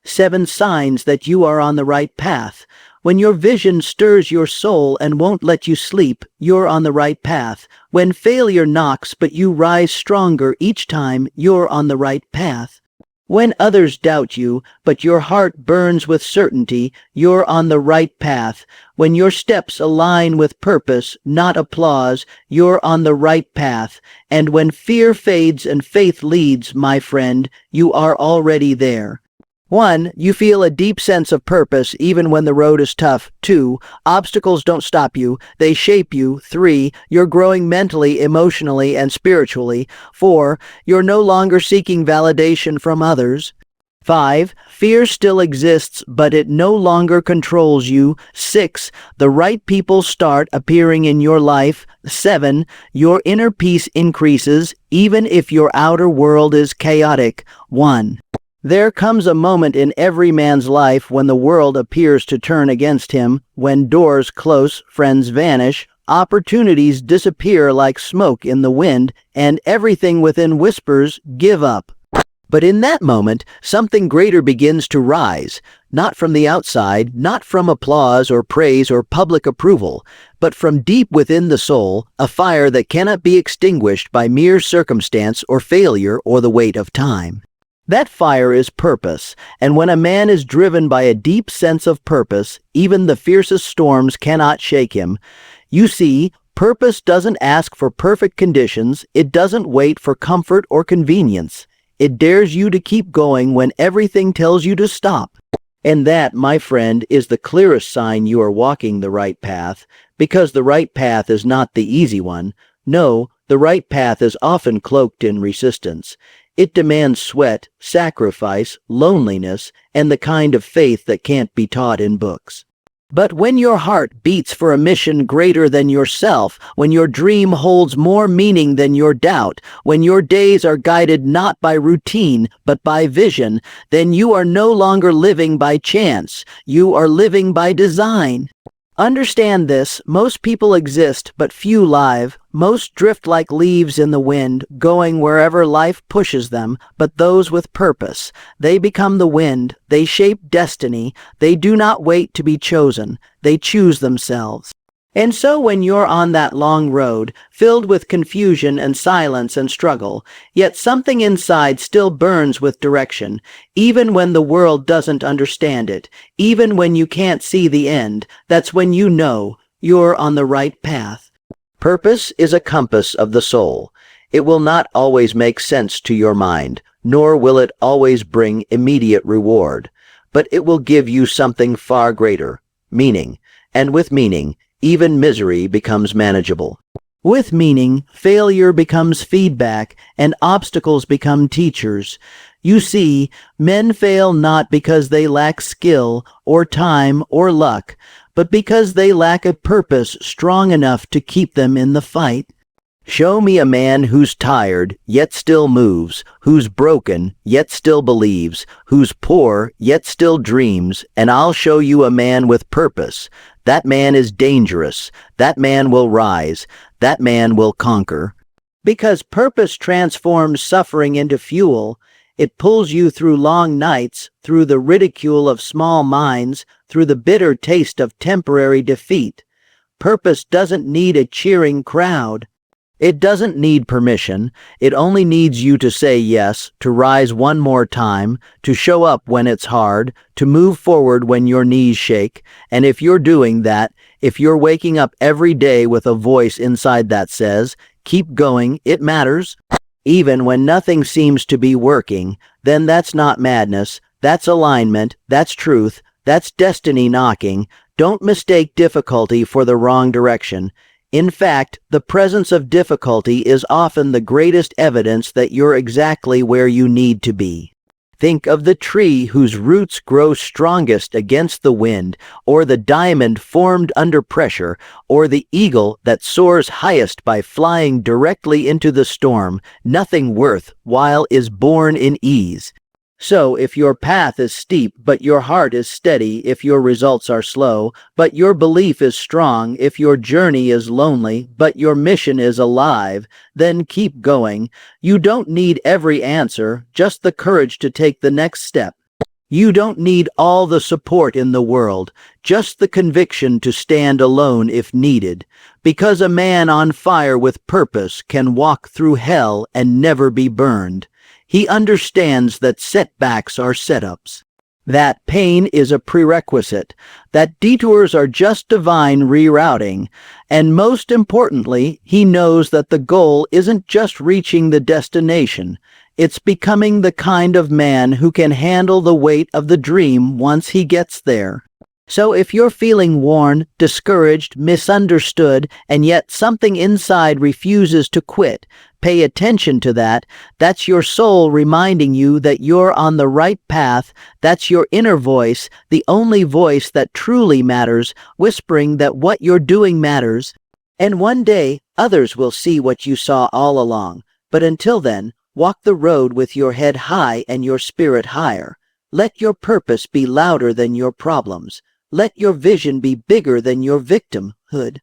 7 signs that you are on the right path. When your vision stirs your soul and won't let you sleep, you're on the right path. When failure knocks but you rise stronger each time, you're on the right path. When others doubt you, but your heart burns with certainty, you're on the right path. When your steps align with purpose, not applause, you're on the right path. And when fear fades and faith leads, my friend, you are already there. 1. You feel a deep sense of purpose even when the road is tough. 2. Obstacles don't stop you, they shape you. 3. You're growing mentally, emotionally, and spiritually. 4. You're no longer seeking validation from others. 5. Fear still exists, but it no longer controls you. 6. The right people start appearing in your life. 7. Your inner peace increases, even if your outer world is chaotic. 1. There comes a moment in every man's life when the world appears to turn against him, when doors close, friends vanish, opportunities disappear like smoke in the wind, and everything within whispers, "Give up." But in that moment, something greater begins to rise, not from the outside, not from applause or praise or public approval, but from deep within the soul, a fire that cannot be extinguished by mere circumstance or failure or the weight of time. That fire is purpose, and when a man is driven by a deep sense of purpose, even the fiercest storms cannot shake him. You see, purpose doesn't ask for perfect conditions, it doesn't wait for comfort or convenience. It dares you to keep going when everything tells you to stop. And that, my friend, is the clearest sign you are walking the right path, because the right path is not the easy one. No, the right path is often cloaked in resistance. It demands sweat, sacrifice, loneliness, and the kind of faith that can't be taught in books. But when your heart beats for a mission greater than yourself, when your dream holds more meaning than your doubt, when your days are guided not by routine, but by vision, then you are no longer living by chance. You are living by design. Understand this, most people exist, but few live. Most drift like leaves in the wind, going wherever life pushes them, but those with purpose. They become the wind, they shape destiny, they do not wait to be chosen, they choose themselves. And so when you're on that long road, filled with confusion and silence and struggle, yet something inside still burns with direction, even when the world doesn't understand it, even when you can't see the end, that's when you know you're on the right path. Purpose is a compass of the soul. It will not always make sense to your mind, nor will it always bring immediate reward, but it will give you something far greater, meaning, and with meaning, even misery becomes manageable. With meaning, failure becomes feedback, and obstacles become teachers. You see, men fail not because they lack skill, or time, or luck, but because they lack a purpose strong enough to keep them in the fight. Show me a man who's tired, yet still moves, who's broken, yet still believes, who's poor, yet still dreams, and I'll show you a man with purpose. That man is dangerous. That man will rise. That man will conquer. Because purpose transforms suffering into fuel. It pulls you through long nights, through the ridicule of small minds, through the bitter taste of temporary defeat. Purpose doesn't need a cheering crowd. It doesn't need permission. It only needs you to say yes, to rise one more time, to show up when it's hard, to move forward when your knees shake. And if you're doing that, if you're waking up every day with a voice inside that says, "Keep going, it matters," even when nothing seems to be working, then that's not madness, that's alignment, that's truth, that's destiny knocking. Don't mistake difficulty for the wrong direction. In fact, the presence of difficulty is often the greatest evidence that you're exactly where you need to be. Think of the tree whose roots grow strongest against the wind, or the diamond formed under pressure, or the eagle that soars highest by flying directly into the storm. Nothing worthwhile is born in ease. So if your path is steep, but your heart is steady, if your results are slow, but your belief is strong, if your journey is lonely, but your mission is alive, then keep going. You don't need every answer, just the courage to take the next step. You don't need all the support in the world, just the conviction to stand alone if needed, because a man on fire with purpose can walk through hell and never be burned. He understands that setbacks are setups, that pain is a prerequisite, that detours are just divine rerouting, and most importantly, he knows that the goal isn't just reaching the destination. It's becoming the kind of man who can handle the weight of the dream once he gets there. So if you're feeling worn, discouraged, misunderstood, and yet something inside refuses to quit, pay attention to that. That's your soul reminding you that you're on the right path. That's your inner voice, the only voice that truly matters, whispering that what you're doing matters. And one day, others will see what you saw all along. But until then, walk the road with your head high and your spirit higher. Let your purpose be louder than your problems. Let your vision be bigger than your victimhood.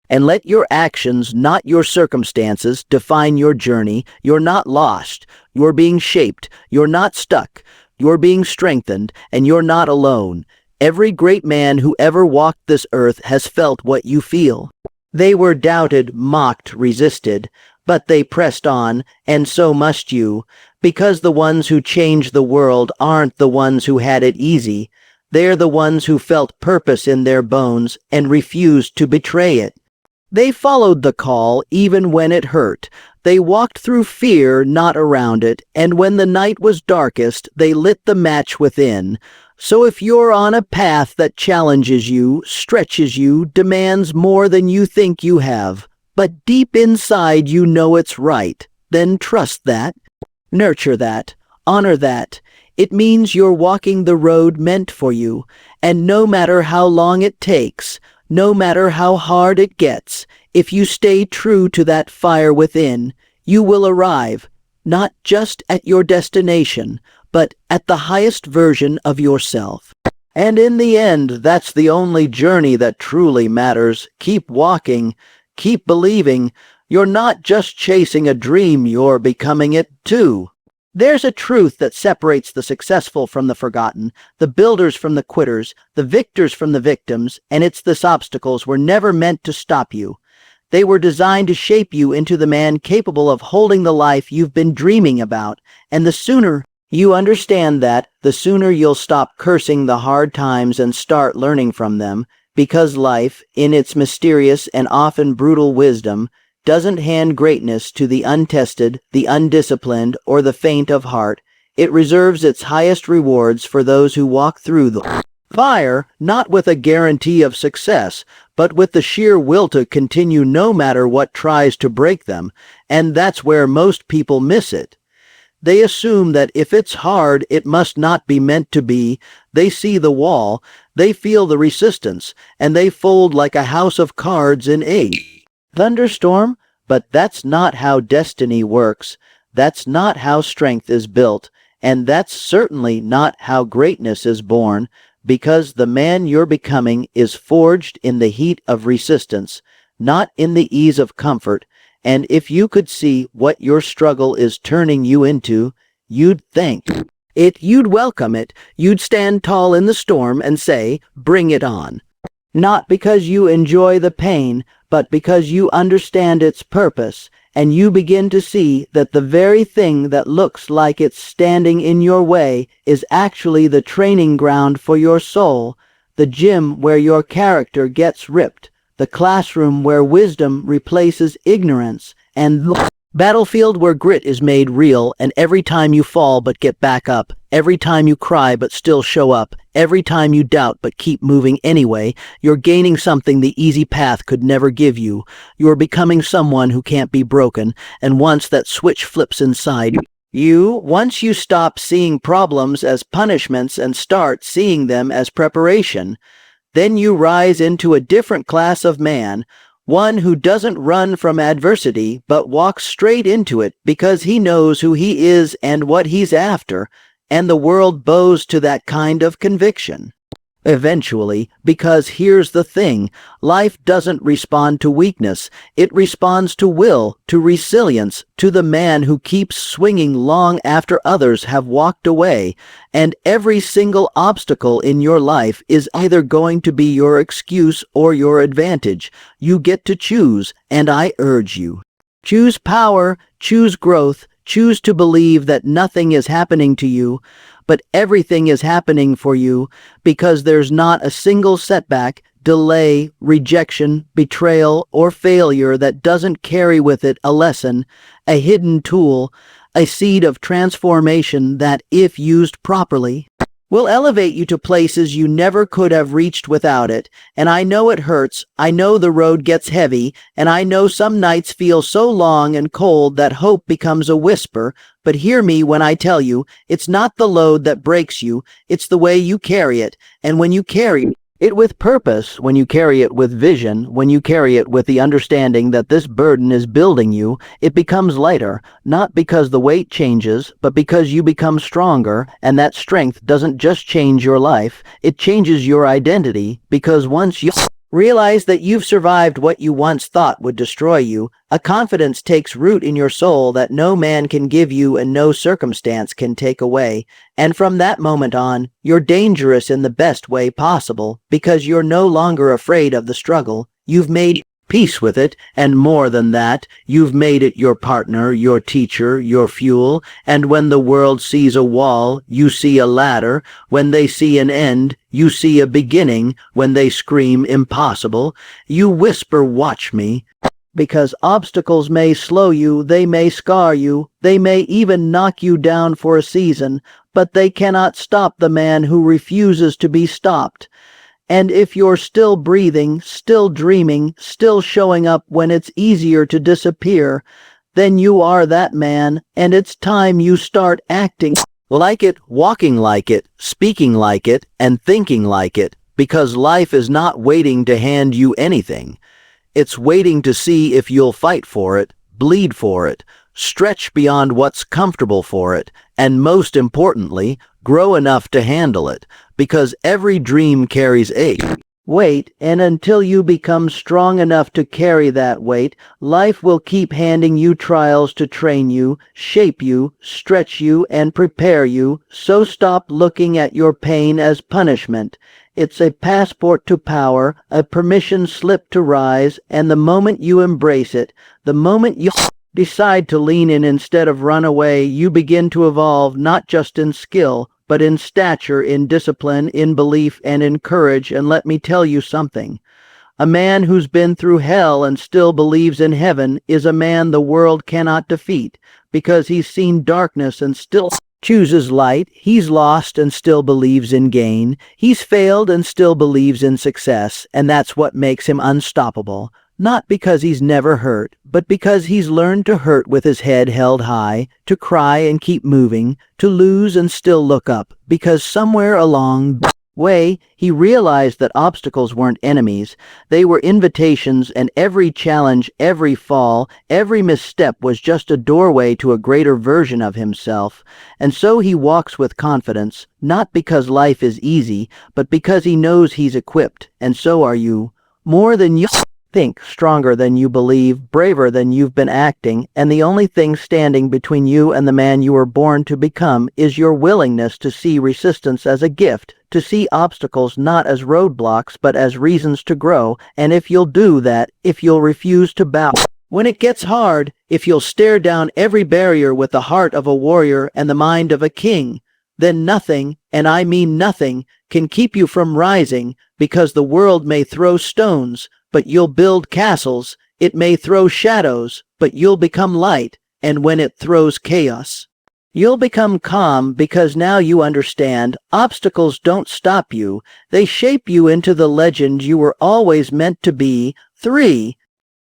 And let your actions, not your circumstances, define your journey. You're not lost. You're being shaped. You're not stuck. You're being strengthened, and you're not alone. Every great man who ever walked this earth has felt what you feel. They were doubted, mocked, resisted, but they pressed on, and so must you, because the ones who change the world aren't the ones who had it easy. They're the ones who felt purpose in their bones and refused to betray it. They followed the call even when it hurt. They walked through fear, not around it, and when the night was darkest, they lit the match within. So if you're on a path that challenges you, stretches you, demands more than you think you have, but deep inside you know it's right, then trust that, nurture that, honor that. It means you're walking the road meant for you, and no matter how long it takes, no matter how hard it gets, if you stay true to that fire within, you will arrive, not just at your destination, but at the highest version of yourself. And in the end, that's the only journey that truly matters. Keep walking, keep believing. You're not just chasing a dream, you're becoming it too. There's a truth that separates the successful from the forgotten, the builders from the quitters, the victors from the victims, and it's this: obstacles were never meant to stop you. They were designed to shape you into the man capable of holding the life you've been dreaming about. And the sooner you understand that, the sooner you'll stop cursing the hard times and start learning from them, because life, in its mysterious and often brutal wisdom, doesn't hand greatness to the untested, the undisciplined, or the faint of heart. It reserves its highest rewards for those who walk through the fire, not with a guarantee of success, but with the sheer will to continue no matter what tries to break them. And that's where most people miss it. They assume that if it's hard, it must not be meant to be. They see the wall, they feel the resistance, and they fold like a house of cards in a thunderstorm. But that's not how destiny works. That's not how strength is built. And that's certainly not how greatness is born, because the man you're becoming is forged in the heat of resistance, not in the ease of comfort. And if you could see what your struggle is turning you into, you'd thank it, you'd welcome it, you'd stand tall in the storm and say, "Bring it on." Not because you enjoy the pain, but because you understand its purpose, and you begin to see that the very thing that looks like it's standing in your way is actually the training ground for your soul, the gym where your character gets ripped, the classroom where wisdom replaces ignorance, and the battlefield where grit is made real. And every time you fall but get back up, every time you cry but still show up, every time you doubt but keep moving anyway, you're gaining something the easy path could never give you. You're becoming someone who can't be broken, and once that switch flips inside you, once you stop seeing problems as punishments and start seeing them as preparation, then you rise into a different class of man, one who doesn't run from adversity but walks straight into it because he knows who he is and what he's after, and the world bows to that kind of conviction. Eventually, because here's the thing, life doesn't respond to weakness, it responds to will, to resilience, to the man who keeps swinging long after others have walked away, and every single obstacle in your life is either going to be your excuse or your advantage. You get to choose, and I urge you. Choose power, choose growth, choose to believe that nothing is happening to you, but everything is happening for you, because there's not a single setback, delay, rejection, betrayal, or failure that doesn't carry with it a lesson, a hidden tool, a seed of transformation that, if used properly, will elevate you to places you never could have reached without it. And I know it hurts, I know the road gets heavy, and I know some nights feel so long and cold that hope becomes a whisper, but hear me when I tell you, it's not the load that breaks you, it's the way you carry it. And when you carry it with purpose, when you carry it with vision, when you carry it with the understanding that this burden is building you, it becomes lighter, not because the weight changes, but because you become stronger, and that strength doesn't just change your life, it changes your identity, because once you realize that you've survived what you once thought would destroy you, a confidence takes root in your soul that no man can give you and no circumstance can take away. And from that moment on, you're dangerous in the best way possible, because you're no longer afraid of the struggle. You've made peace with it, and more than that, you've made it your partner, your teacher, your fuel, and when the world sees a wall, you see a ladder. When they see an end, you see a beginning. When they scream impossible, you whisper, watch me. Because obstacles may slow you, they may scar you, they may even knock you down for a season, but they cannot stop the man who refuses to be stopped. And if you're still breathing, still dreaming, still showing up when it's easier to disappear, then you are that man, and it's time you start acting like it, walking like it, speaking like it, and thinking like it, because life is not waiting to hand you anything. It's waiting to see if you'll fight for it, bleed for it, stretch beyond what's comfortable for it, and most importantly, grow enough to handle it, because every dream carries a weight, and until you become strong enough to carry that weight, life will keep handing you trials to train you, shape you, stretch you, and prepare you. So stop looking at your pain as punishment. It's a passport to power, a permission slip to rise, and the moment you embrace it, the moment you decide to lean in instead of run away, you begin to evolve not just in skill, but in stature, in discipline, in belief, and in courage. And let me tell you something. A man who's been through hell and still believes in heaven is a man the world cannot defeat, because he's seen darkness and still chooses light. He's lost and still believes in gain. He's failed and still believes in success, and that's what makes him unstoppable. Not because he's never hurt, but because he's learned to hurt with his head held high, to cry and keep moving, to lose and still look up, because somewhere along the way, he realized that obstacles weren't enemies, they were invitations, and every challenge, every fall, every misstep was just a doorway to a greater version of himself. And so he walks with confidence, not because life is easy, but because he knows he's equipped, and so are you. More than you think, stronger than you believe, braver than you've been acting, and the only thing standing between you and the man you were born to become is your willingness to see resistance as a gift, to see obstacles not as roadblocks but as reasons to grow. And if you'll do that, if you'll refuse to bow when it gets hard, if you'll stare down every barrier with the heart of a warrior and the mind of a king, then nothing, and I mean nothing, can keep you from rising, because the world may throw stones, but you'll build castles. It may throw shadows, but you'll become light. And when it throws chaos, you'll become calm, because now you understand obstacles don't stop you. They shape you into the legend you were always meant to be. 3.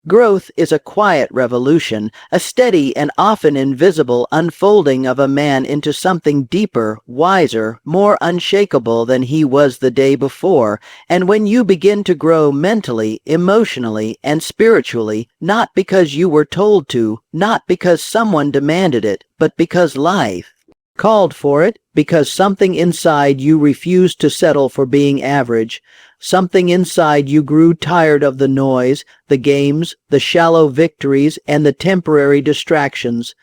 Growth is a quiet revolution, a steady and often invisible unfolding of a man into something deeper, wiser, more unshakable than he was the day before. And when you begin to grow mentally, emotionally, and spiritually, not because you were told to, not because someone demanded it, but because life called for it because something inside you refused to settle for being average. Something inside you grew tired of the noise, the games, the shallow victories, and the temporary distractions.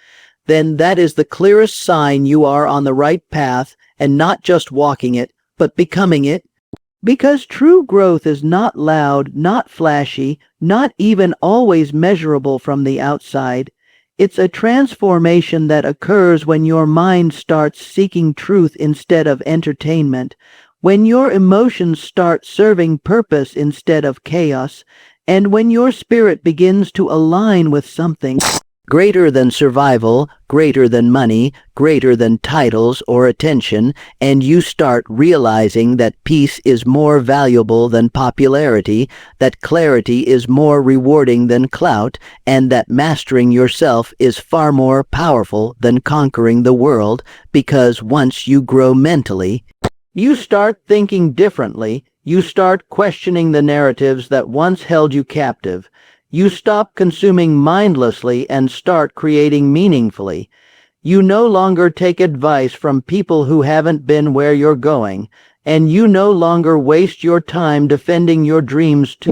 Then that is the clearest sign you are on the right path and not just walking it, but becoming it. Because true growth is not loud, not flashy, not even always measurable from the outside. It's a transformation that occurs when your mind starts seeking truth instead of entertainment, when your emotions start serving purpose instead of chaos, and when your spirit begins to align with something greater than survival, greater than money, greater than titles or attention, and you start realizing that peace is more valuable than popularity, that clarity is more rewarding than clout, and that mastering yourself is far more powerful than conquering the world, because once you grow mentally, you start thinking differently, you start questioning the narratives that once held you captive. You stop consuming mindlessly and start creating meaningfully. You no longer take advice from people who haven't been where you're going, and you no longer waste your time defending your dreams to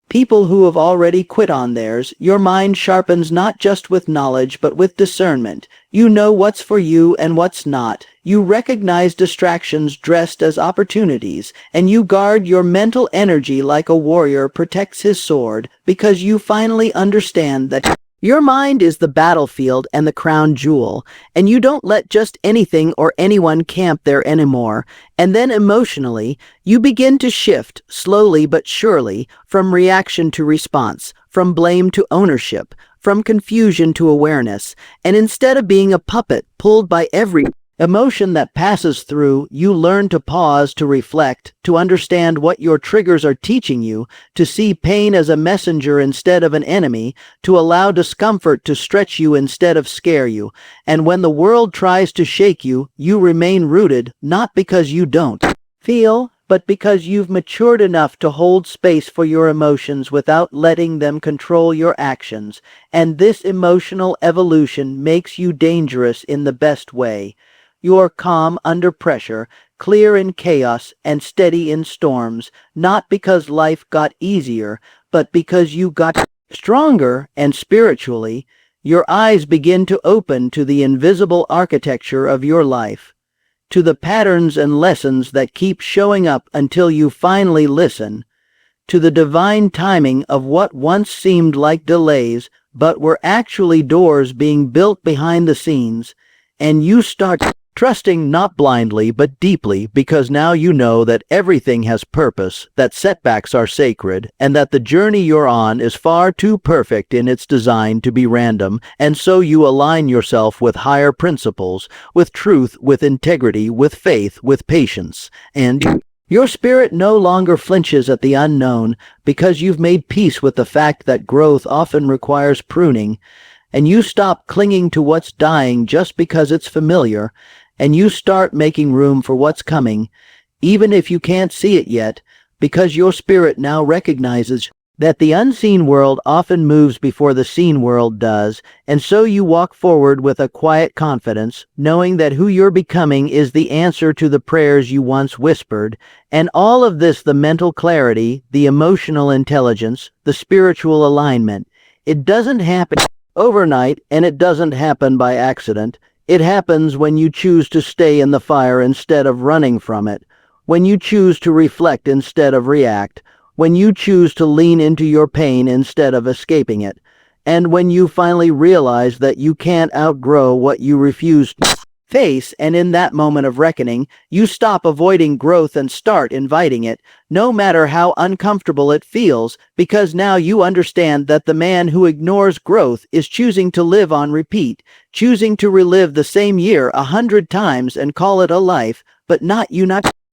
people who have already quit on theirs. Your mind sharpens not just with knowledge but with discernment. You know what's for you and what's not. You recognize distractions dressed as opportunities, and you guard your mental energy like a warrior protects his sword, because you finally understand that your mind is the battlefield and the crown jewel, and you don't let just anything or anyone camp there anymore. And then emotionally, you begin to shift, slowly but surely, from reaction to response, from blame to ownership, from confusion to awareness, and instead of being a puppet pulled by every emotion that passes through, you learn to pause, to reflect, to understand what your triggers are teaching you, to see pain as a messenger instead of an enemy, to allow discomfort to stretch you instead of scare you. And when the world tries to shake you, you remain rooted, not because you don't feel, but because you've matured enough to hold space for your emotions without letting them control your actions. And this emotional evolution makes you dangerous in the best way. You're calm under pressure, clear in chaos, and steady in storms, not because life got easier, but because you got stronger. And spiritually, your eyes begin to open to the invisible architecture of your life, to the patterns and lessons that keep showing up until you finally listen, to the divine timing of what once seemed like delays, but were actually doors being built behind the scenes, and you start trusting not blindly but deeply, because now you know that everything has purpose, that setbacks are sacred, and that the journey you're on is far too perfect in its design to be random. And so you align yourself with higher principles, with truth, with integrity, with faith, with patience, and your spirit no longer flinches at the unknown, because you've made peace with the fact that growth often requires pruning, and you stop clinging to what's dying just because it's familiar, and you start making room for what's coming, even if you can't see it yet, because your spirit now recognizes that the unseen world often moves before the seen world does, and so you walk forward with a quiet confidence, knowing that who you're becoming is the answer to the prayers you once whispered. And all of this, the mental clarity, the emotional intelligence, the spiritual alignment, it doesn't happen overnight, and it doesn't happen by accident. It happens when you choose to stay in the fire instead of running from it, when you choose to reflect instead of react, when you choose to lean into your pain instead of escaping it, and when you finally realize that you can't outgrow what you refuse to face. And in that moment of reckoning, you stop avoiding growth and start inviting it, no matter how uncomfortable it feels, because now you understand that the man who ignores growth is choosing to live on repeat, choosing to relive the same year 100 times and call it a life, but not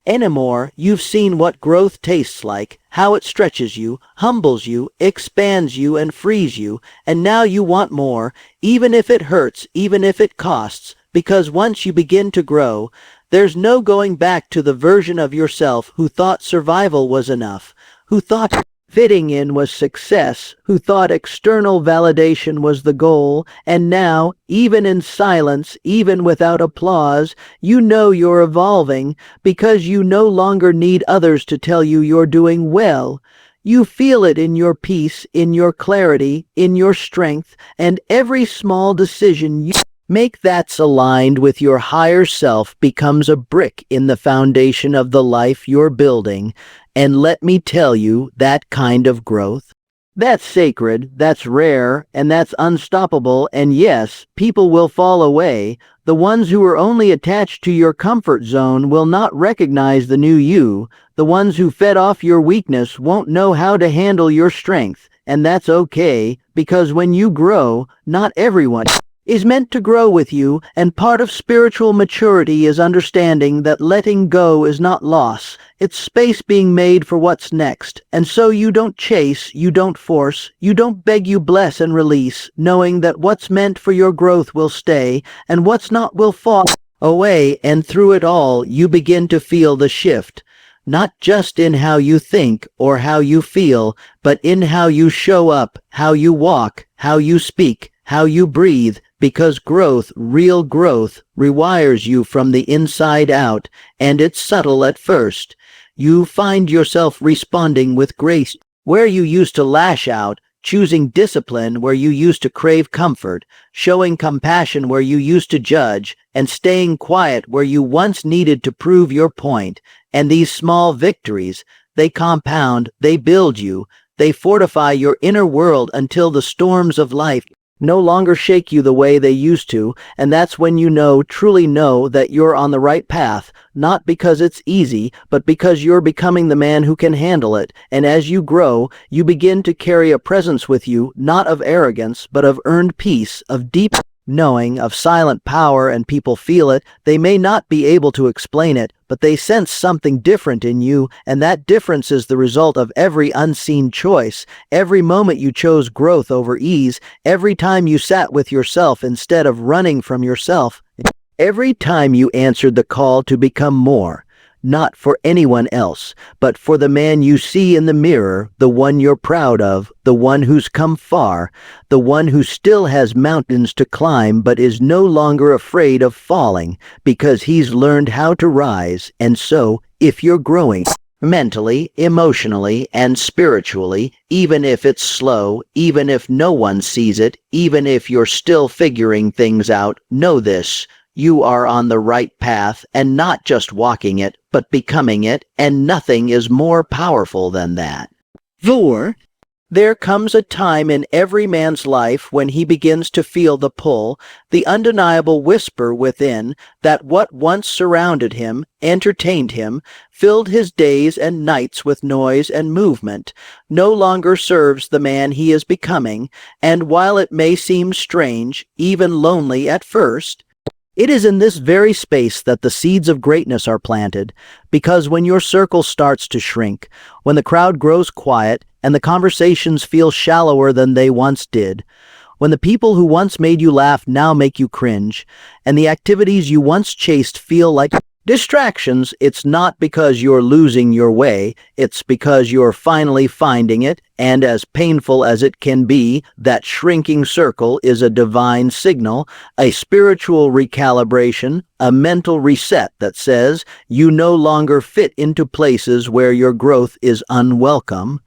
anymore. You've seen what growth tastes like, how it stretches you, humbles you, expands you, and frees you, and now you want more, even if it hurts, even if it costs, because once you begin to grow, there's no going back to the version of yourself who thought survival was enough, who thought fitting in was success, who thought external validation was the goal, and now, even in silence, even without applause, you know you're evolving because you no longer need others to tell you you're doing well. You feel it in your peace, in your clarity, in your strength, and every small decision you make that's aligned with your higher self becomes a brick in the foundation of the life you're building. And let me tell you, that kind of growth, that's sacred, that's rare, and that's unstoppable. And yes, people will fall away. The ones who are only attached to your comfort zone will not recognize the new you. The ones who fed off your weakness won't know how to handle your strength. And that's okay, because when you grow, not everyone is meant to grow with you, and part of spiritual maturity is understanding that letting go is not loss. It's space being made for what's next. And so you don't chase, you don't force, you don't beg, you bless and release, knowing that what's meant for your growth will stay, and what's not will fall away. And through it all, you begin to feel the shift. Not just in how you think or how you feel, but in how you show up, how you walk, how you speak, how you breathe, because growth, real growth, rewires you from the inside out, and it's subtle at first. You find yourself responding with grace where you used to lash out, choosing discipline where you used to crave comfort, showing compassion where you used to judge, and staying quiet where you once needed to prove your point. And these small victories, they compound, they build you, they fortify your inner world until the storms of life no longer shake you the way they used to. And that's when you know, truly know, that you're on the right path, not because it's easy, but because you're becoming the man who can handle it. And as you grow, you begin to carry a presence with you, not of arrogance, but of earned peace, of deep knowing, of silent power, and people feel it. They may not be able to explain it, but they sense something different in you, and that difference is the result of every unseen choice, every moment you chose growth over ease, every time you sat with yourself instead of running from yourself, every time you answered the call to become more. Not for anyone else, but for the man you see in the mirror, the one you're proud of, the one who's come far, the one who still has mountains to climb but is no longer afraid of falling because he's learned how to rise. And so, if you're growing mentally, emotionally, and spiritually, even if it's slow, even if no one sees it, even if you're still figuring things out, know this: you are on the right path, and not just walking it, but becoming it, and nothing is more powerful than that. 4. There comes a time in every man's life when he begins to feel the pull, the undeniable whisper within, that what once surrounded him, entertained him, filled his days and nights with noise and movement, no longer serves the man he is becoming. And while it may seem strange, even lonely at first, it is in this very space that the seeds of greatness are planted, because when your circle starts to shrink, when the crowd grows quiet and the conversations feel shallower than they once did, when the people who once made you laugh now make you cringe, and the activities you once chased feel like distractions, it's not because you're losing your way, it's because you're finally finding it. And as painful as it can be, that shrinking circle is a divine signal, a spiritual recalibration, a mental reset that says you no longer fit into places where your growth is unwelcome.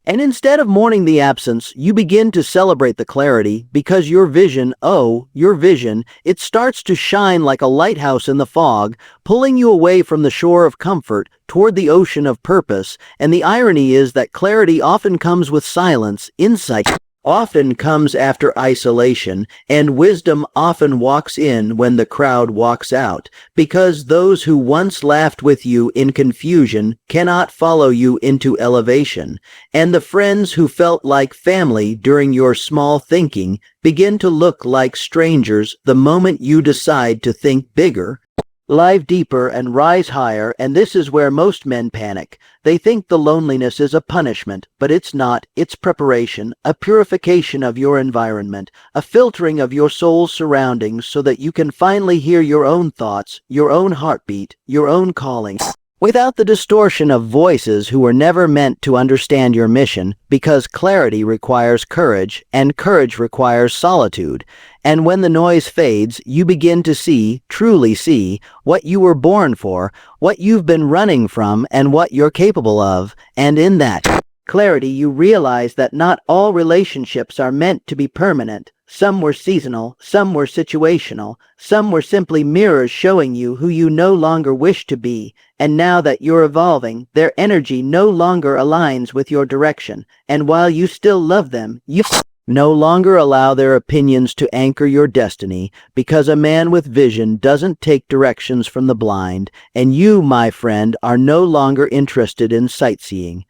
And instead of mourning the absence, you begin to celebrate the clarity, because your vision, it starts to shine like a lighthouse in the fog, pulling you away from the shore of comfort toward the ocean of purpose. And the irony is that clarity often comes with silence, insight often comes after isolation, and wisdom often walks in when the crowd walks out, because those who once laughed with you in confusion cannot follow you into elevation, and the friends who felt like family during your small thinking begin to look like strangers the moment you decide to think bigger, live deeper, and rise higher. And this is where most men panic. They think the loneliness is a punishment, but it's not. It's preparation, a purification of your environment, a filtering of your soul's surroundings so that you can finally hear your own thoughts, your own heartbeat, your own calling. without the distortion of voices who were never meant to understand your mission, because clarity requires courage, and courage requires solitude. And when the noise fades, you begin to see, truly see, what you were born for, what you've been running from, and what you're capable of. And in that clarity, you realize that not all relationships are meant to be permanent. Some were seasonal, some were situational, some were simply mirrors showing you who you no longer wish to be. And now that you're evolving, their energy no longer aligns with your direction. And while you still love them, you no longer allow their opinions to anchor your destiny, because a man with vision doesn't take directions from the blind, and you, my friend, are no longer interested in sightseeing.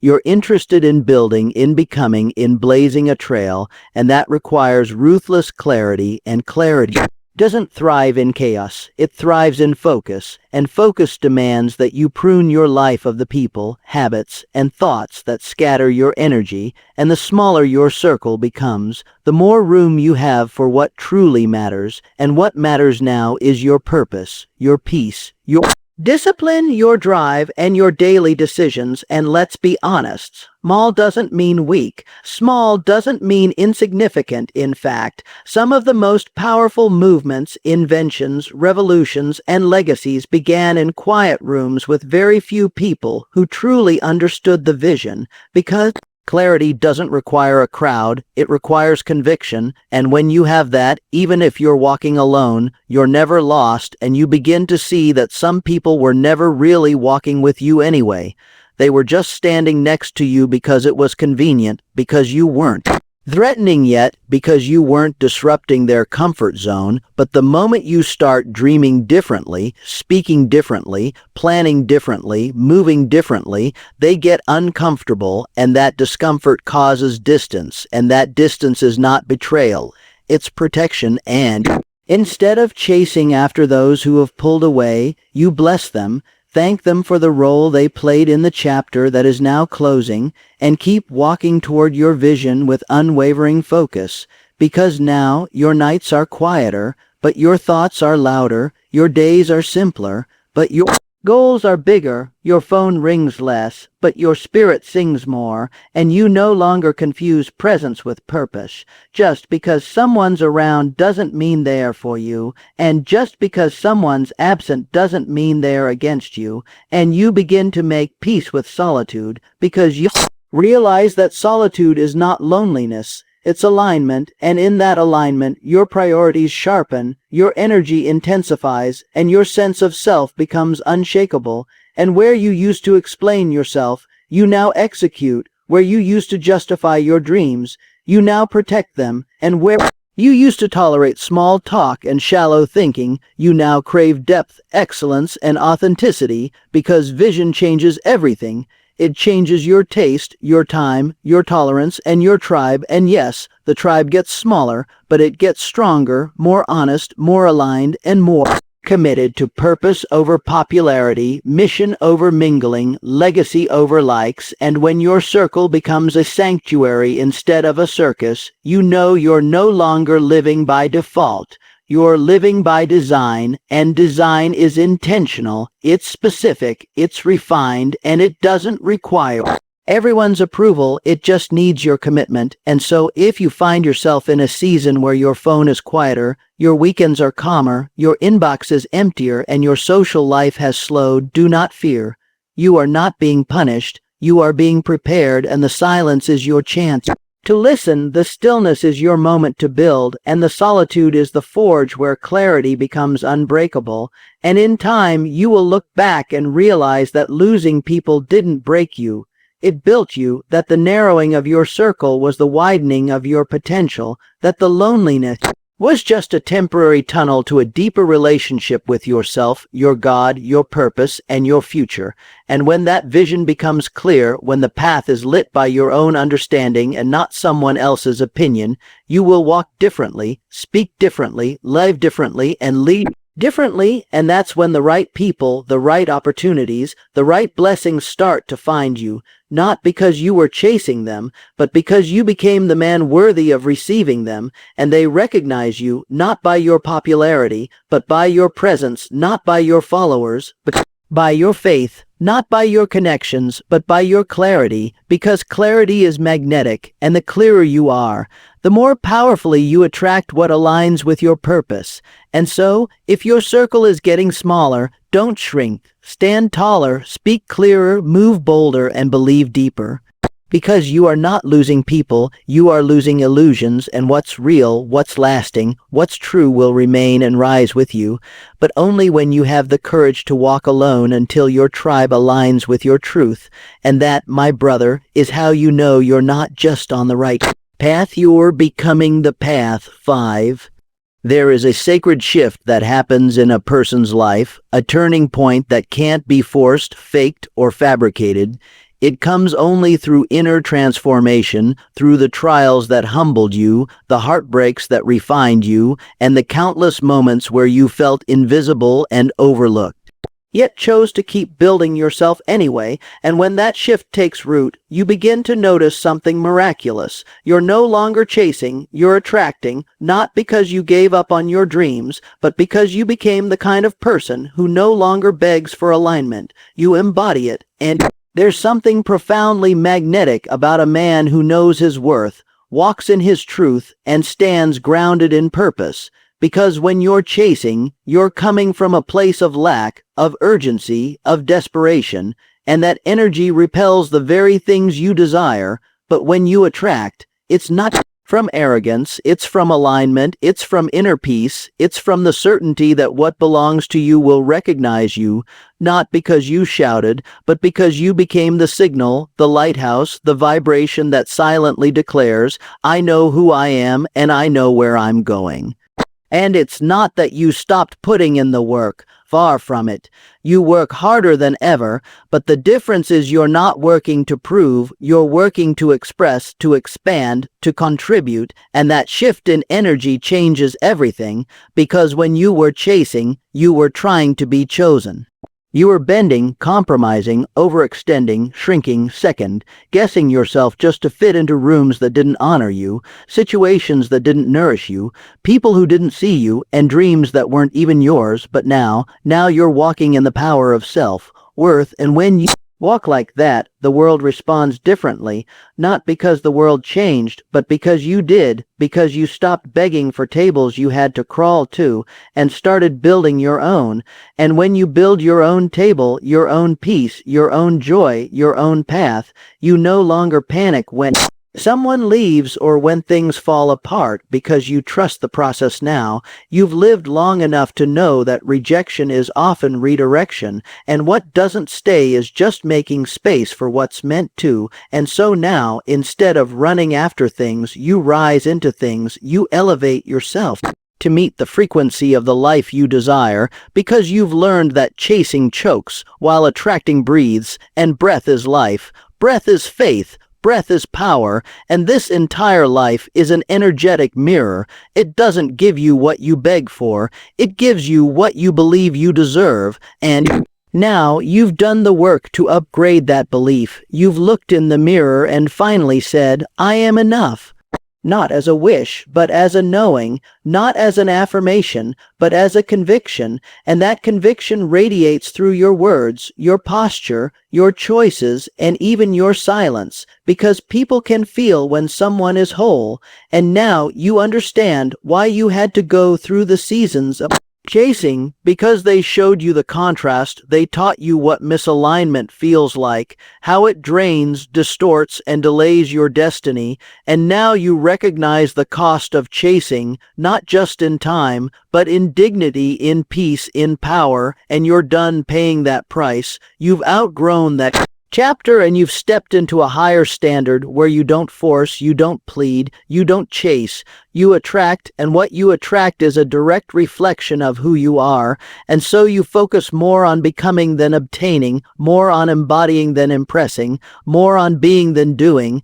You're interested in building, in becoming, in blazing a trail, and that requires ruthless clarity, and clarity doesn't thrive in chaos. It thrives in focus, and focus demands that you prune your life of the people, habits, and thoughts that scatter your energy, and the smaller your circle becomes, the more room you have for what truly matters, and what matters now is your purpose, your peace, your discipline, your drive, and your daily decisions. And let's be honest, small doesn't mean weak. Small doesn't mean insignificant. In fact, some of the most powerful movements, inventions, revolutions, and legacies began in quiet rooms with very few people who truly understood the vision, because clarity doesn't require a crowd, it requires conviction, and when you have that, even if you're walking alone, you're never lost, and you begin to see that some people were never really walking with you anyway. They were just standing next to you because it was convenient, because you weren't threatening yet, because you weren't disrupting their comfort zone. But the moment you start dreaming differently, speaking differently, planning differently, moving differently, they get uncomfortable, and that discomfort causes distance, and that distance is not betrayal, it's protection. And instead of chasing after those who have pulled away, you bless them, thank them for the role they played in the chapter that is now closing, and keep walking toward your vision with unwavering focus, because now your nights are quieter, but your thoughts are louder, your days are simpler, but your goals are bigger, your phone rings less, but your spirit sings more, and you no longer confuse presence with purpose. Just because someone's around doesn't mean they are for you, and just because someone's absent doesn't mean they are against you, and you begin to make peace with solitude, because you realize that solitude is not loneliness, it's alignment, and in that alignment, your priorities sharpen, your energy intensifies, and your sense of self becomes unshakable. And where you used to explain yourself, you now execute. Where you used to justify your dreams, you now protect them. And where you used to tolerate small talk and shallow thinking, you now crave depth, excellence, and authenticity, because vision changes everything. It changes your taste, your time, your tolerance, and your tribe. And yes, the tribe gets smaller, but it gets stronger, more honest, more aligned, and more committed to purpose over popularity, mission over mingling, legacy over likes. And when your circle becomes a sanctuary instead of a circus, you know you're no longer living by default. You're living by design, and design is intentional, it's specific, it's refined, and it doesn't require everyone's approval, it just needs your commitment. And so if you find yourself in a season where your phone is quieter, your weekends are calmer, your inbox is emptier, and your social life has slowed, do not fear. You are not being punished, you are being prepared, and the silence is your chance to listen. The stillness is your moment to build, and the solitude is the forge where clarity becomes unbreakable. And in time, you will look back and realize that losing people didn't break you. It built you, that the narrowing of your circle was the widening of your potential, that the loneliness was just a temporary tunnel to a deeper relationship with yourself, your God, your purpose, and your future. And when that vision becomes clear, when the path is lit by your own understanding and not someone else's opinion, you will walk differently, speak differently, live differently, and lead differently. And that's when the right people, the right opportunities, the right blessings start to find you, not because you were chasing them, but because you became the man worthy of receiving them. And they recognize you not by your popularity, but by your presence, not by your followers, but By your faith, not by your connections, but by your clarity, because clarity is magnetic, and the clearer you are, the more powerfully you attract what aligns with your purpose. And so, if your circle is getting smaller, don't shrink. Stand taller, speak clearer, move bolder, and believe deeper. Because you are not losing people, you are losing illusions, and what's real, what's lasting, what's true will remain and rise with you, but only when you have the courage to walk alone until your tribe aligns with your truth. And that, my brother, is how you know you're not just on the right path, you're becoming the path. 5. There is a sacred shift that happens in a person's life, a turning point that can't be forced, faked, or fabricated. It comes only through inner transformation, through the trials that humbled you, the heartbreaks that refined you, and the countless moments where you felt invisible and overlooked, yet chose to keep building yourself anyway. And when that shift takes root, you begin to notice something miraculous. You're no longer chasing, you're attracting, not because you gave up on your dreams, but because you became the kind of person who no longer begs for alignment. You embody it, and there's something profoundly magnetic about a man who knows his worth, walks in his truth, and stands grounded in purpose. Because when you're chasing, you're coming from a place of lack, of urgency, of desperation, and that energy repels the very things you desire. But when you attract, it's not from arrogance, it's from alignment, it's from inner peace, it's from the certainty that what belongs to you will recognize you, not because you shouted, but because you became the signal, the lighthouse, the vibration that silently declares, I know who I am and I know where I'm going. And it's not that you stopped putting in the work. Far from it. You work harder than ever, but the difference is you're not working to prove, you're working to express, to expand, to contribute, and that shift in energy changes everything, because when you were chasing, you were trying to be chosen. You were bending, compromising, overextending, shrinking, guessing yourself just to fit into rooms that didn't honor you, situations that didn't nourish you, people who didn't see you, and dreams that weren't even yours. But now you're walking in the power of self-worth, and when you walk like that, the world responds differently, not because the world changed, but because you did, because you stopped begging for tables you had to crawl to, and started building your own. And when you build your own table, your own peace, your own joy, your own path, you no longer panic when someone leaves or when things fall apart, because you trust the process now. You've lived long enough to know that rejection is often redirection, and what doesn't stay is just making space for what's meant to. And so now, instead of running after things, you rise into things, you elevate yourself to meet the frequency of the life you desire, because you've learned that chasing chokes, while attracting breathes, and breath is life, breath is faith, breath is power, and this entire life is an energetic mirror. It doesn't give you what you beg for, it gives you what you believe you deserve, and now you've done the work to upgrade that belief. You've looked in the mirror and finally said, I am enough. Not as a wish, but as a knowing, not as an affirmation, but as a conviction, and that conviction radiates through your words, your posture, your choices, and even your silence, because people can feel when someone is whole. And now you understand why you had to go through the seasons of chasing, because they showed you the contrast. They taught you what misalignment feels like, how it drains, distorts, and delays your destiny, and now you recognize the cost of chasing, not just in time, but in dignity, in peace, in power, and you're done paying that price. You've outgrown that chapter, and you've stepped into a higher standard where you don't force, you don't plead, you don't chase, you attract, and what you attract is a direct reflection of who you are. And so you focus more on becoming than obtaining, more on embodying than impressing, more on being than doing.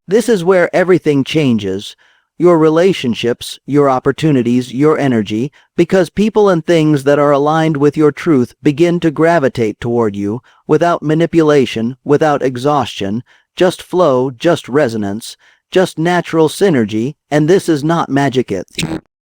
This is where everything changes. Your relationships, your opportunities, your energy, because people and things that are aligned with your truth begin to gravitate toward you, without manipulation, without exhaustion, just flow, just resonance, just natural synergy, and this is not magic. It's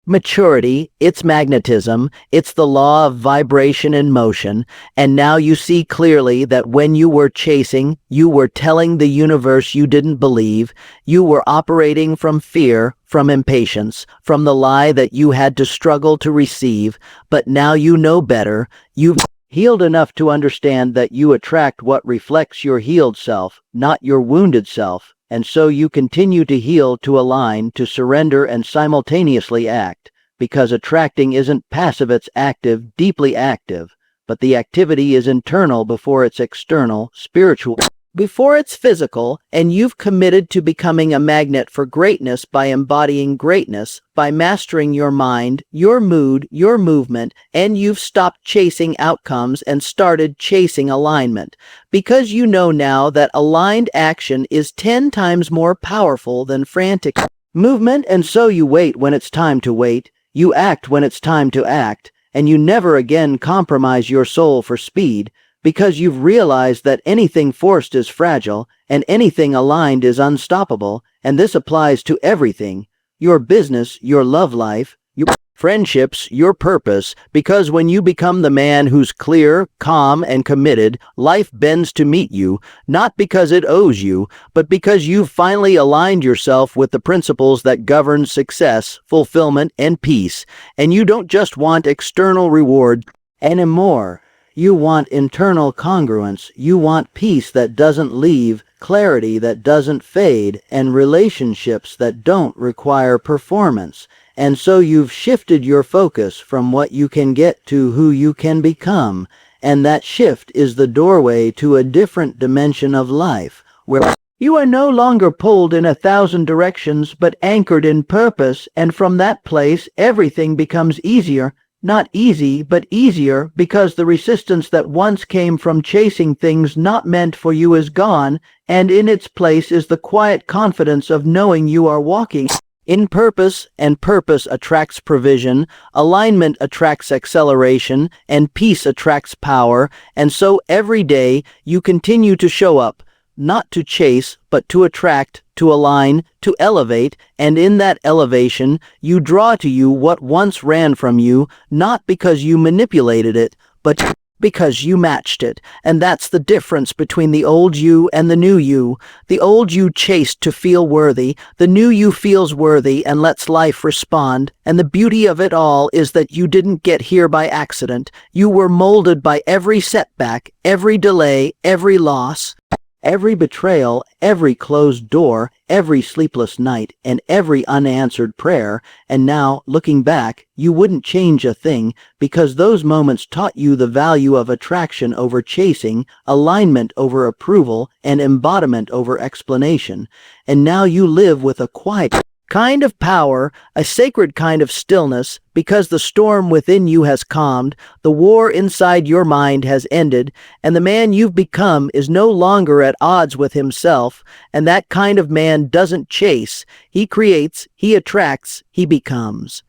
maturity, it's magnetism, it's the law of vibration and motion, and now you see clearly that when you were chasing, you were telling the universe you didn't believe, you were operating from fear, from impatience, from the lie that you had to struggle to receive, but now you know better, you've healed enough to understand that you attract what reflects your healed self, not your wounded self. And so you continue to heal, to align, to surrender, and simultaneously act, because attracting isn't passive, it's active, deeply active, but the activity is internal before it's external, spiritual, before it's physical, and you've committed to becoming a magnet for greatness by embodying greatness, by mastering your mind, your mood, your movement, and you've stopped chasing outcomes and started chasing alignment, because you know now that aligned action is 10 times more powerful than frantic movement, and so you wait when it's time to wait, you act when it's time to act, and you never again compromise your soul for speed, because you've realized that anything forced is fragile, and anything aligned is unstoppable, and this applies to everything, your business, your love life, your friendships, your purpose, because when you become the man who's clear, calm, and committed, life bends to meet you, not because it owes you, but because you've finally aligned yourself with the principles that govern success, fulfillment, and peace, and you don't just want external reward anymore. You want internal congruence, you want peace that doesn't leave, clarity that doesn't fade, and relationships that don't require performance. And so you've shifted your focus from what you can get to who you can become, and that shift is the doorway to a different dimension of life, where you are no longer pulled in 1,000 directions but anchored in purpose, and from that place everything becomes easier. Not easy, but easier, because the resistance that once came from chasing things not meant for you is gone, and in its place is the quiet confidence of knowing you are walking in purpose, and purpose attracts provision, alignment attracts acceleration, and peace attracts power, and so every day you continue to show up, not to chase, but to attract, to align, to elevate, and in that elevation, you draw to you what once ran from you, not because you manipulated it, but because you matched it. And that's the difference between the old you and the new you. The old you chased to feel worthy, the new you feels worthy and lets life respond. And the beauty of it all is that you didn't get here by accident. You were molded by every setback, every delay, every loss, every betrayal, every closed door, every sleepless night, and every unanswered prayer, and now, looking back, you wouldn't change a thing, because those moments taught you the value of attraction over chasing, alignment over approval, and embodiment over explanation. And now you live with a quiet kind of power, a sacred kind of stillness, because the storm within you has calmed, the war inside your mind has ended, and the man you've become is no longer at odds with himself, and that kind of man doesn't chase, he creates, he attracts, he becomes.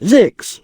6.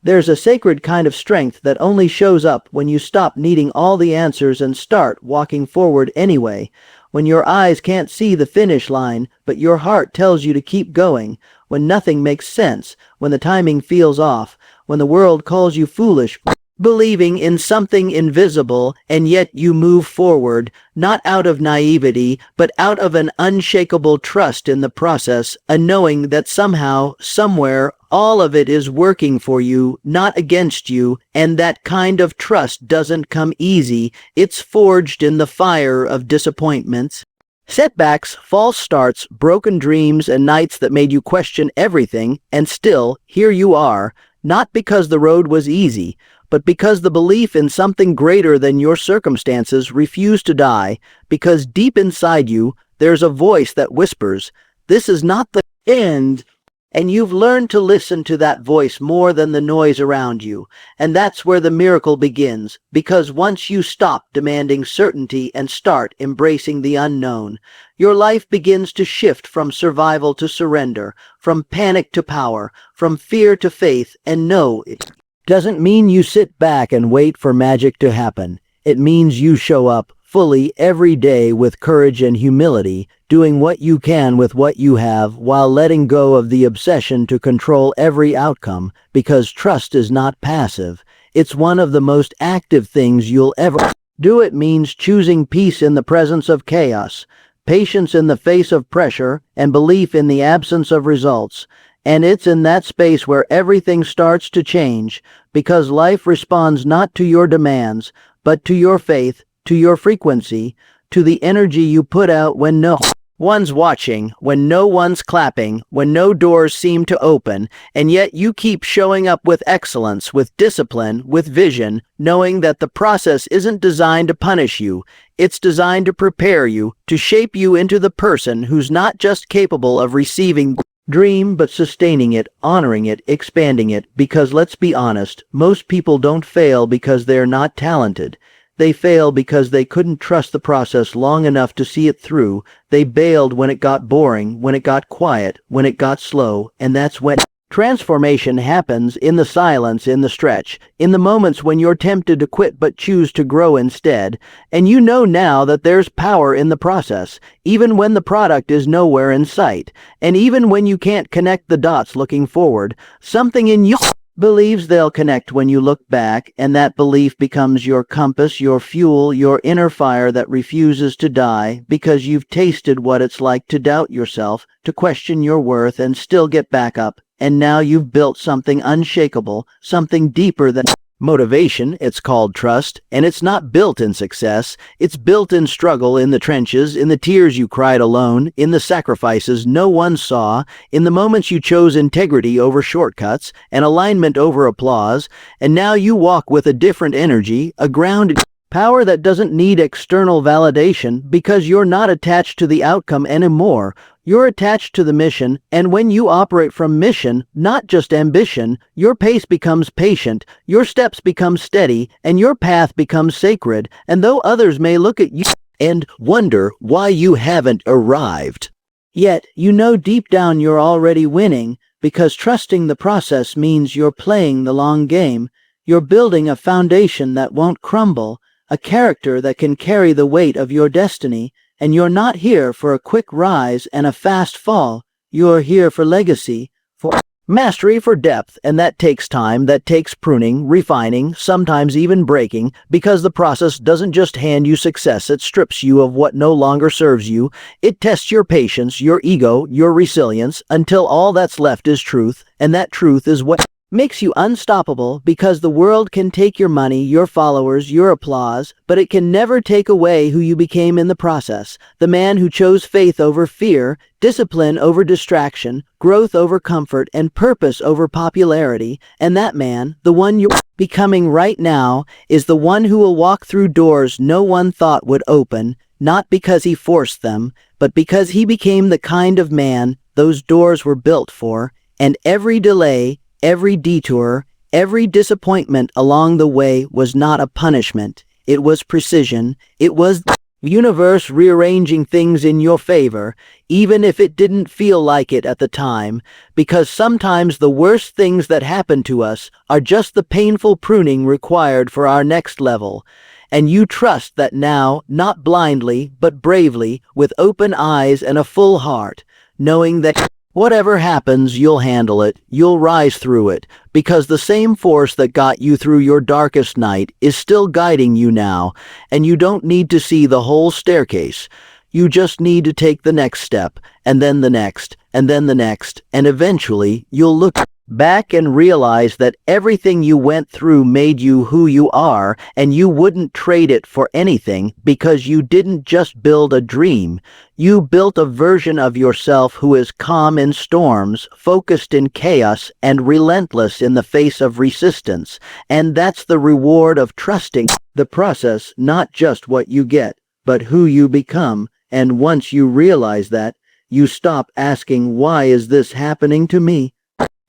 There's a sacred kind of strength that only shows up when you stop needing all the answers and start walking forward anyway. When your eyes can't see the finish line, but your heart tells you to keep going, when nothing makes sense, when the timing feels off, when the world calls you foolish, believing in something invisible, and yet you move forward, not out of naivety, but out of an unshakable trust in the process, a knowing that somehow, somewhere, all of it is working for you, not against you, and that kind of trust doesn't come easy. It's forged in the fire of disappointments, setbacks, false starts, broken dreams, and nights that made you question everything, and still, here you are, not because the road was easy, but because the belief in something greater than your circumstances refused to die, because deep inside you, there's a voice that whispers, "This is not the end." And you've learned to listen to that voice more than the noise around you. And that's where the miracle begins, because once you stop demanding certainty and start embracing the unknown, your life begins to shift from survival to surrender, from panic to power, from fear to faith. And no, it doesn't mean you sit back and wait for magic to happen. It means you show up fully every day with courage and humility, doing what you can with what you have while letting go of the obsession to control every outcome, because trust is not passive. It's one of the most active things you'll ever do. It means choosing peace in the presence of chaos, patience in the face of pressure, and belief in the absence of results. And it's in that space where everything starts to change, because life responds not to your demands, but to your faith, to your frequency, to the energy you put out when no one's watching, when no one's clapping, when no doors seem to open, and yet you keep showing up with excellence, with discipline, with vision, knowing that the process isn't designed to punish you. It's designed to prepare you, to shape you into the person who's not just capable of receiving dream, but sustaining it, honoring it, expanding it, because let's be honest, most people don't fail because they're not talented. They fail because they couldn't trust the process long enough to see it through. They bailed when it got boring, when it got quiet, when it got slow, and that's when transformation happens, in the silence, in the stretch, in the moments when you're tempted to quit but choose to grow instead. And you know now that there's power in the process, even when the product is nowhere in sight. And even when you can't connect the dots looking forward, something in you believes they'll connect when you look back, and that belief becomes your compass, your fuel, your inner fire that refuses to die, because you've tasted what it's like to doubt yourself, to question your worth, and still get back up. And now you've built something unshakable, something deeper than motivation. It's called trust, and it's not built in success. It's built in struggle, in the trenches, in the tears you cried alone, in the sacrifices no one saw, in the moments you chose integrity over shortcuts, and alignment over applause. And now you walk with a different energy, a grounded power that doesn't need external validation, because you're not attached to the outcome anymore. You're attached to the mission, and when you operate from mission, not just ambition, your pace becomes patient, your steps become steady, and your path becomes sacred. And though others may look at you and wonder why you haven't arrived, yet you know deep down you're already winning, because trusting the process means you're playing the long game. You're building a foundation that won't crumble, a character that can carry the weight of your destiny. And you're not here for a quick rise and a fast fall. You're here for legacy, for mastery, for depth, and that takes time, that takes pruning, refining, sometimes even breaking, because the process doesn't just hand you success, it strips you of what no longer serves you. It tests your patience, your ego, your resilience, until all that's left is truth, and that truth is what makes you unstoppable, because the world can take your money, your followers, your applause, but it can never take away who you became in the process. The man who chose faith over fear, discipline over distraction, growth over comfort, and purpose over popularity. And that man, the one you're becoming right now, is the one who will walk through doors no one thought would open, not because he forced them, but because he became the kind of man those doors were built for. And every delay, every detour, every disappointment along the way was not a punishment. It was precision. It was the universe rearranging things in your favor, even if it didn't feel like it at the time, because sometimes the worst things that happen to us are just the painful pruning required for our next level. And you trust that now, not blindly, but bravely, with open eyes and a full heart, knowing that whatever happens, you'll handle it, you'll rise through it, because the same force that got you through your darkest night is still guiding you now, and you don't need to see the whole staircase. You just need to take the next step, and then the next, and then the next, and eventually you'll look back and realize that everything you went through made you who you are, and you wouldn't trade it for anything, because you didn't just build a dream. You built a version of yourself who is calm in storms, focused in chaos, and relentless in the face of resistance. And that's the reward of trusting the process, not just what you get, but who you become. And once you realize that, you stop asking, "Why is this happening to me?"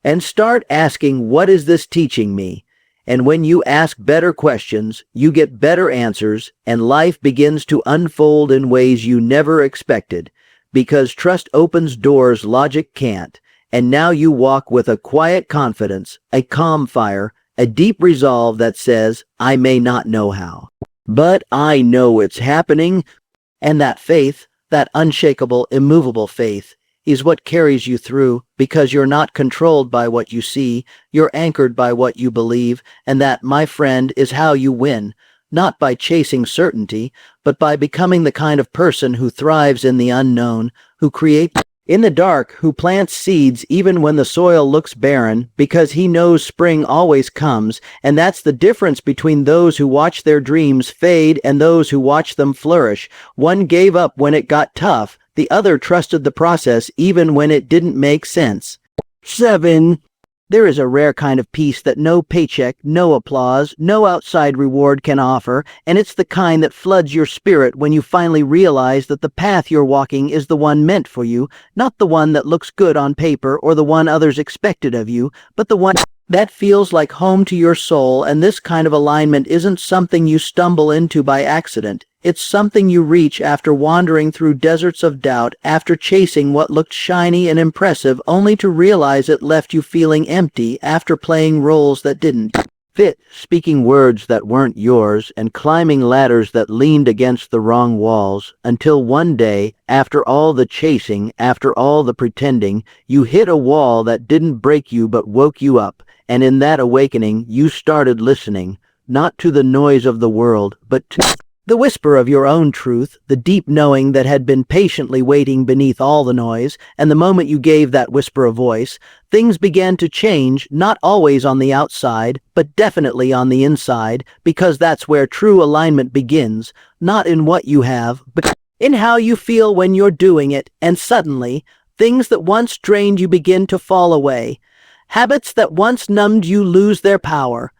and start asking, "What is this teaching me?" And when you ask better questions, you get better answers, and life begins to unfold in ways you never expected, because trust opens doors logic can't. And now you walk with a quiet confidence, a calm fire, a deep resolve that says, "I may not know how, but I know it's happening. And that faith, that unshakable, immovable faith, is what carries you through, because you're not controlled by what you see, you're anchored by what you believe, and that, my friend, is how you win, not by chasing certainty, but by becoming the kind of person who thrives in the unknown, who creates in the dark, who plants seeds even when the soil looks barren, because he knows spring always comes, and that's the difference between those who watch their dreams fade and those who watch them flourish. One gave up when it got tough, the other trusted the process even when it didn't make sense. 7. There is a rare kind of peace that no paycheck, no applause, no outside reward can offer, and it's the kind that floods your spirit when you finally realize that the path you're walking is the one meant for you, not the one that looks good on paper or the one others expected of you, but the one that feels like home to your soul. And this kind of alignment isn't something you stumble into by accident. It's something you reach after wandering through deserts of doubt, after chasing what looked shiny and impressive, only to realize it left you feeling empty, after playing roles that didn't fit, speaking words that weren't yours, and climbing ladders that leaned against the wrong walls, until one day, after all the chasing, after all the pretending, you hit a wall that didn't break you but woke you up, and in that awakening you started listening, not to the noise of the world, but to the whisper of your own truth, the deep knowing that had been patiently waiting beneath all the noise. And the moment you gave that whisper a voice, things began to change, not always on the outside, but definitely on the inside, because that's where true alignment begins, not in what you have, but in how you feel when you're doing it. And suddenly, things that once drained you begin to fall away. Habits that once numbed you lose their power.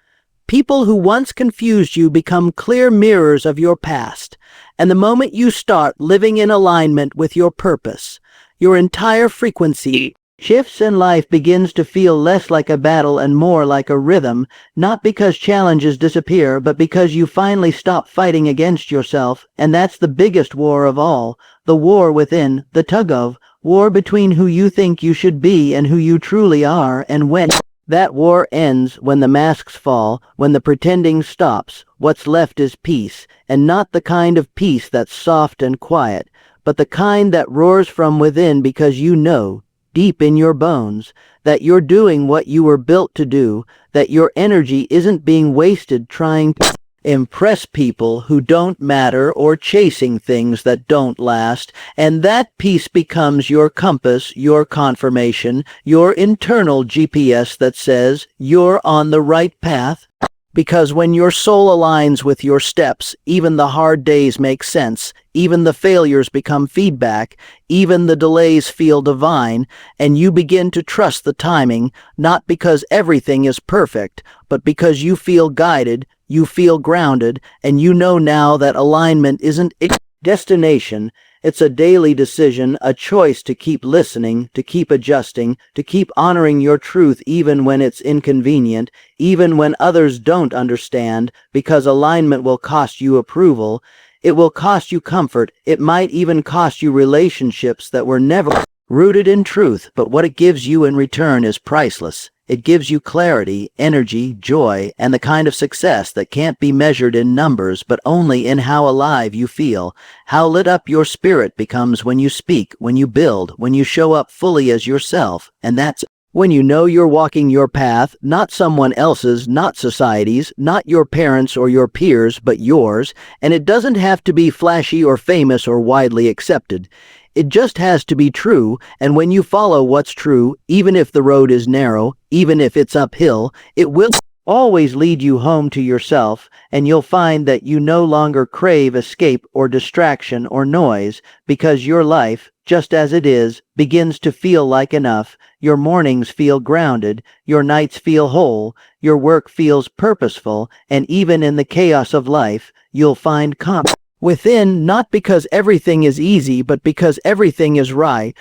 People who once confused you become clear mirrors of your past, and the moment you start living in alignment with your purpose, your entire frequency shifts and life begins to feel less like a battle and more like a rhythm, not because challenges disappear, but because you finally stop fighting against yourself. And that's the biggest war of all, the war within, the tug-of war between who you think you should be and who you truly are. And when that war ends, when the masks fall, when the pretending stops, what's left is peace, and not the kind of peace that's soft and quiet, but the kind that roars from within, because you know, deep in your bones, that you're doing what you were built to do, that your energy isn't being wasted trying to impress people who don't matter or chasing things that don't last. And that peace becomes your compass, your confirmation, your internal GPS that says you're on the right path. Because when your soul aligns with your steps, even the hard days make sense, even the failures become feedback, even the delays feel divine, and you begin to trust the timing, not because everything is perfect, but because you feel guided, you feel grounded, and you know now that alignment isn't a destination. It's a daily decision, a choice to keep listening, to keep adjusting, to keep honoring your truth even when it's inconvenient, even when others don't understand, because alignment will cost you approval. It will cost you comfort. It might even cost you relationships that were never rooted in truth, but what it gives you in return is priceless. It gives you clarity, energy, joy, and the kind of success that can't be measured in numbers, but only in how alive you feel, how lit up your spirit becomes when you speak, when you build, when you show up fully as yourself. And that's when you know you're walking your path, not someone else's, not society's, not your parents' or your peers', but yours. And it doesn't have to be flashy or famous or widely accepted. It just has to be true, and when you follow what's true, even if the road is narrow, even if it's uphill, it will always lead you home to yourself, and you'll find that you no longer crave escape or distraction or noise, because your life, just as it is, begins to feel like enough. Your mornings feel grounded, your nights feel whole, your work feels purposeful, and even in the chaos of life, you'll find calm within, not because everything is easy, but because everything is right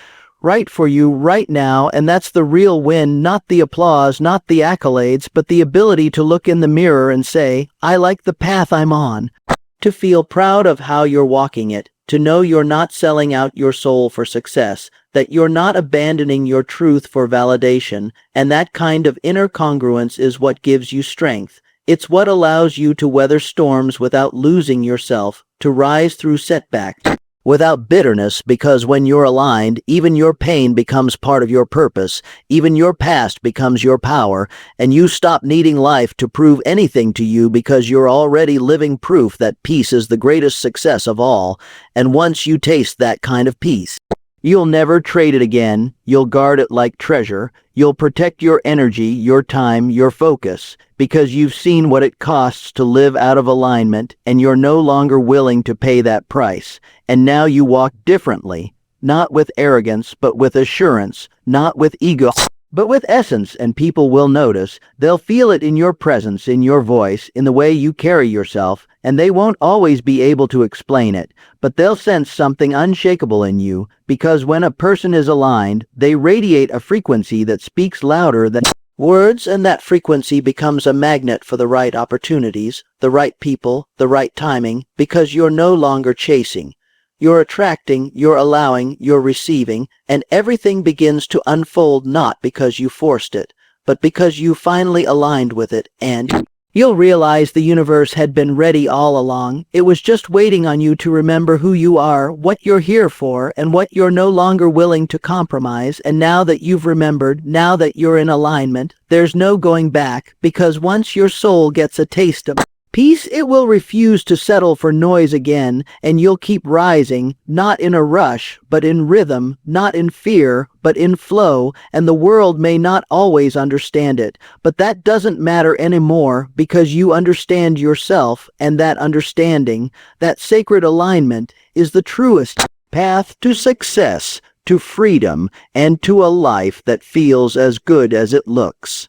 for you right now. And that's the real win, not the applause, not the accolades, but the ability to look in the mirror and say, I like the path I'm on. To feel proud of how you're walking it, to know you're not selling out your soul for success, that you're not abandoning your truth for validation, and that kind of inner congruence is what gives you strength. It's what allows you to weather storms without losing yourself, to rise through setbacks without bitterness, because when you're aligned, even your pain becomes part of your purpose, even your past becomes your power, and you stop needing life to prove anything to you because you're already living proof that peace is the greatest success of all, and once you taste that kind of peace, you'll never trade it again. You'll guard it like treasure. You'll protect your energy, your time, your focus, because you've seen what it costs to live out of alignment, and you're no longer willing to pay that price. And now you walk differently, not with arrogance, but with assurance, not with ego, but with essence, and people will notice. They'll feel it in your presence, in your voice, in the way you carry yourself, and they won't always be able to explain it, but they'll sense something unshakable in you, because when a person is aligned, they radiate a frequency that speaks louder than words, and that frequency becomes a magnet for the right opportunities, the right people, the right timing, because you're no longer chasing. You're attracting, you're allowing, you're receiving, and everything begins to unfold not because you forced it, but because you finally aligned with it, and you'll realize the universe had been ready all along. It was just waiting on you to remember who you are, what you're here for, and what you're no longer willing to compromise. And now that you've remembered, now that you're in alignment, there's no going back, because once your soul gets a taste of peace, it will refuse to settle for noise again, and you'll keep rising, not in a rush, but in rhythm, not in fear, but in flow, and the world may not always understand it, but that doesn't matter anymore, because you understand yourself, and that understanding, that sacred alignment, is the truest path to success, to freedom, and to a life that feels as good as it looks.